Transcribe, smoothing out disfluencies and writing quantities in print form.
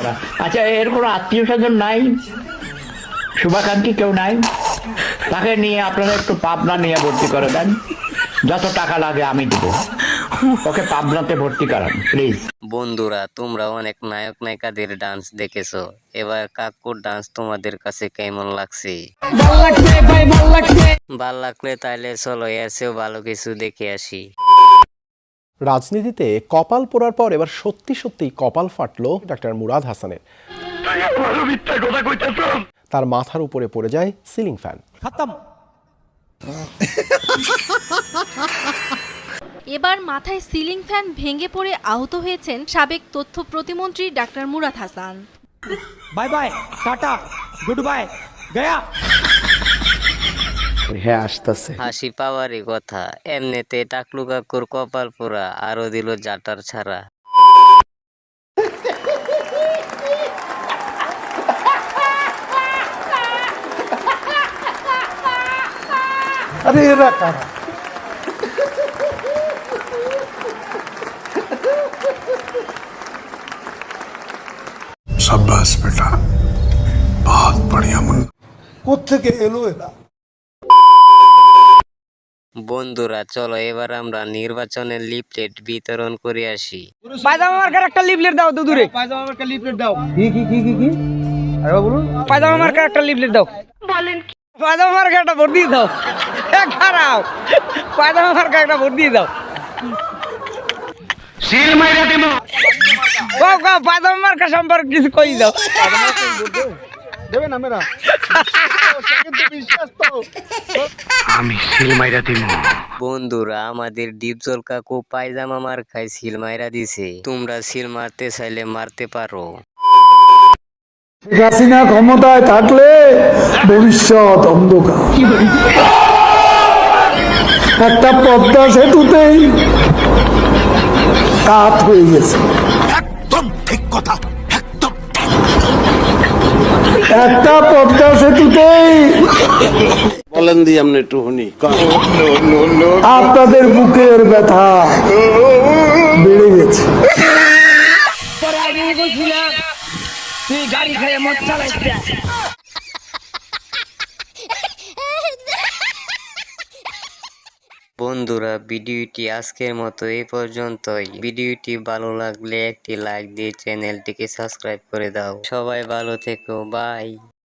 টাকা। আচ্ছা, এর কোনো আত্মীয় স্বজন নাই? শুভাকাঙ্ক্ষী কেউ নাই? তাকে নিয়ে আপনারা একটু পাবনা নিয়ে ভর্তি করে দেন। যত টাকা লাগে আমি দেবো। ওকে পাবনাতে ভর্তি করান প্লিজ। বন্ধুরা, তোমরা অনেক নায়ক নায়িকাদের ডান্স দেখেছো, এবার কাকুর ডান্স তোমাদের কাছে কেমন লাগছে? ভাল লাগলে তাইলে চলো এর চেয়েও ভালো কিছু দেখে আসি। রাজনীতিতে কপাল পোড়ার পর এবার সত্যি সত্যি কপাল ফাটলো ডাক্তার মুরাদ হাসানের। তার মাথার উপরে পড়ে যায় সিলিং ফ্যান। এবার মাথায় সিলিং ফ্যান ভেঙে পড়ে আহত হয়েছেন সাবেক তথ্য প্রতিমন্ত্রী doctor Murad Hasan. Bye bye, tata, good bye, Gaya. হ্যাঁ, আসতেছে। হাসি পাওয়ারই কথা, এমনিতে টাকলু কাকুর কপাল পোড়া, আরো দিল জাটার ছাড়া। अरे एरा कारा शाबाश बेटा, बहुत बढ़िया मुन्ना। কোত্থেকে এলো এরা? বন্ধুরা, চলো এবার আমরা নির্বাচনের লিফলেট বিতরণ করে আসি। পায়জামা মার্কার একটা লিফলেট দাও, দূরে পায়জামা মার্কার লিফলেট দাও। কি কি কি কি কি আরে বলুন। পায়জামা মার্কার একটা লিফলেট দাও। বলেন পায়জামা মার্কার একটা ভোট দিয়ে দাও। খারাপ, পায়জামা মার্কার একটা ভোট দিয়ে দাও। সিল মাইরা দেবো। পায়জামা মার্কার সম্পর্কে কিছু কই দাও। দেবে না মেরা কিন্তু বিশ্বাস তো। আমি সিল মাইরা দেবো। বন্ধুরা, আমাদের ডিপজল কাকু পায়জামা মার্কায় সিল মাইরা দিছে, তোমরা সিল মারতে চাইলে মারতে পারো। শেখ হাসিনা ক্ষমতায় থাকলে ভবিষ্যৎ অন্ধকার। একটা পদ্মা সেতুতেই কাত হয়ে গেছে। एकदम ठीक कथा, एकदम একটা পদ্মা সেতুতেই বলেন দি আপনি একটু শুনি। আপনাদের বুকের ব্যথা বেড়ে গেছে। তুই গাড়ি খেয়ে মদ চালাইছিস। বন্ধুরা, ভিডিওটি আজকের মতো এই পর্যন্তই। ভিডিওটি ভালো লাগলে একটি লাইক দিয়ে চ্যানেলটিকে সাবস্ক্রাইব করে দাও। সবাই ভালো থেকো, বাই।